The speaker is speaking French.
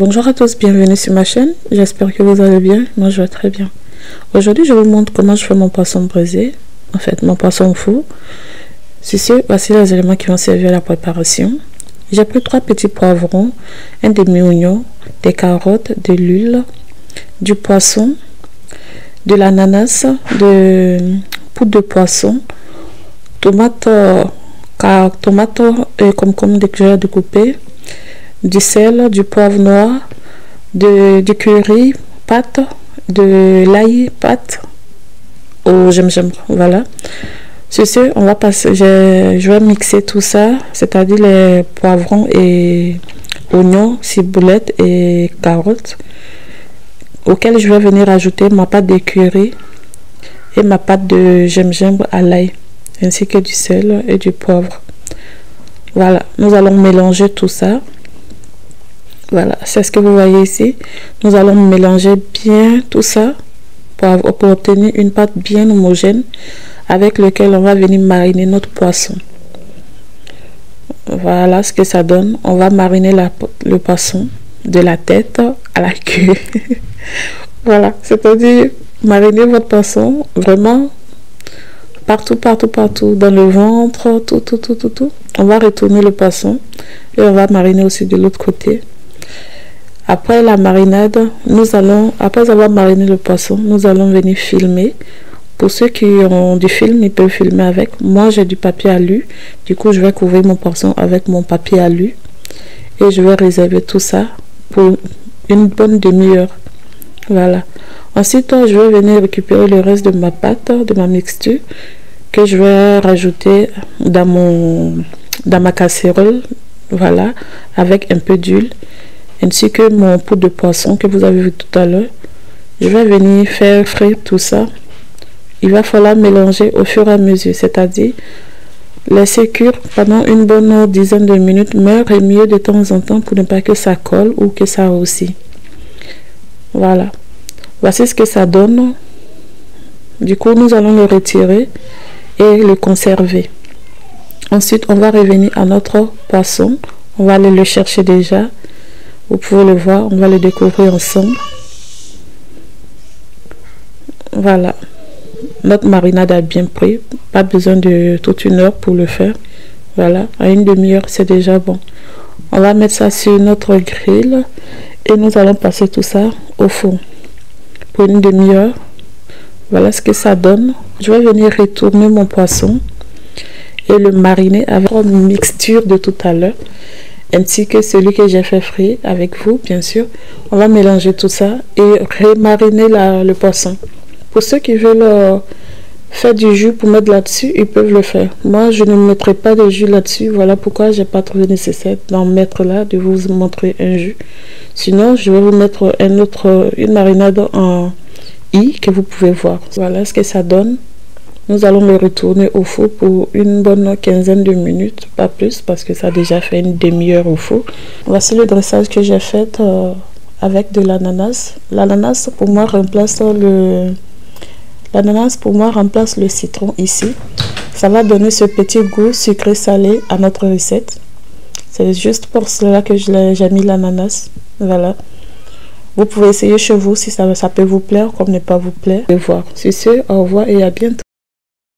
Bonjour à tous, bienvenue sur ma chaîne, j'espère que vous allez bien, moi je vais très bien. Aujourd'hui je vous montre comment je fais mon poisson braisé, en fait mon poisson au four. Voici les éléments qui vont servir à la préparation. J'ai pris 3 petits poivrons, un demi-oignon, des carottes, de l'huile, du poisson, de l'ananas, de poudre de poisson, tomates concombre déjà découpées, du sel, du poivre noir, du curry, pâte, de l'ail, pâte au gingembre. Voilà. On va passer. Je vais mixer tout ça, c'est-à-dire les poivrons et oignons, ciboulettes et carottes, auxquels je vais venir ajouter ma pâte de curry et ma pâte de gingembre à l'ail, ainsi que du sel et du poivre. Voilà. Nous allons mélanger tout ça. Voilà, c'est ce que vous voyez ici. Nous allons mélanger bien tout ça pour obtenir une pâte bien homogène avec laquelle on va venir mariner notre poisson. Voilà ce que ça donne. On va mariner le poisson de la tête à la queue. Voilà, c'est-à-dire mariner votre poisson vraiment partout, dans le ventre, tout. On va retourner le poisson et on va mariner aussi de l'autre côté. Après la marinade, après avoir mariné le poisson, nous allons venir filmer. Pour ceux qui ont du film, ils peuvent filmer avec. Moi, j'ai du papier alu. Du coup, je vais couvrir mon poisson avec mon papier alu. Et je vais réserver tout ça pour une bonne demi-heure. Voilà. Ensuite, je vais venir récupérer le reste de ma pâte, de ma mixture, que je vais rajouter dans ma casserole. Voilà. Avec un peu d'huile, ainsi que mon poudre de poisson que vous avez vu tout à l'heure. Je vais venir faire frire tout ça. Il va falloir mélanger au fur et à mesure, c'est-à-dire laisser cuire pendant une bonne dizaine de minutes, mais remuer de temps en temps pour ne pas que ça colle ou que ça aussi. Voilà. Voici ce que ça donne. Du coup, nous allons le retirer et le conserver. Ensuite, on va revenir à notre poisson. On va aller le chercher déjà. Vous pouvez le voir, on va le découvrir ensemble. Voilà. Notre marinade a bien pris. Pas besoin de toute une heure pour le faire. Voilà. À une demi-heure, c'est déjà bon. On va mettre ça sur notre grill. Et nous allons passer tout ça au four. Pour une demi-heure. Voilà ce que ça donne. Je vais venir retourner mon poisson. Et le mariner avec une mixture de tout à l'heure. Ainsi que celui que j'ai fait frire avec vous, bien sûr. On va mélanger tout ça et remariner le poisson. Pour ceux qui veulent faire du jus pour mettre là-dessus, ils peuvent le faire. Moi, je ne mettrai pas de jus là-dessus. Voilà pourquoi j'ai pas trouvé nécessaire d'en mettre là, de vous montrer un jus. Sinon, je vais vous mettre une marinade en I que vous pouvez voir. Voilà ce que ça donne. Nous allons le retourner au four pour une bonne quinzaine de minutes, pas plus, parce que ça a déjà fait une demi-heure au four. Voici le dressage que j'ai fait avec de l'ananas. L'ananas pour moi remplace le citron ici. Ça va donner ce petit goût sucré-salé à notre recette. C'est juste pour cela que j'ai mis l'ananas. Voilà. Vous pouvez essayer chez vous si ça peut vous plaire comme ne pas vous plaire. Sur ce, au revoir et à bientôt.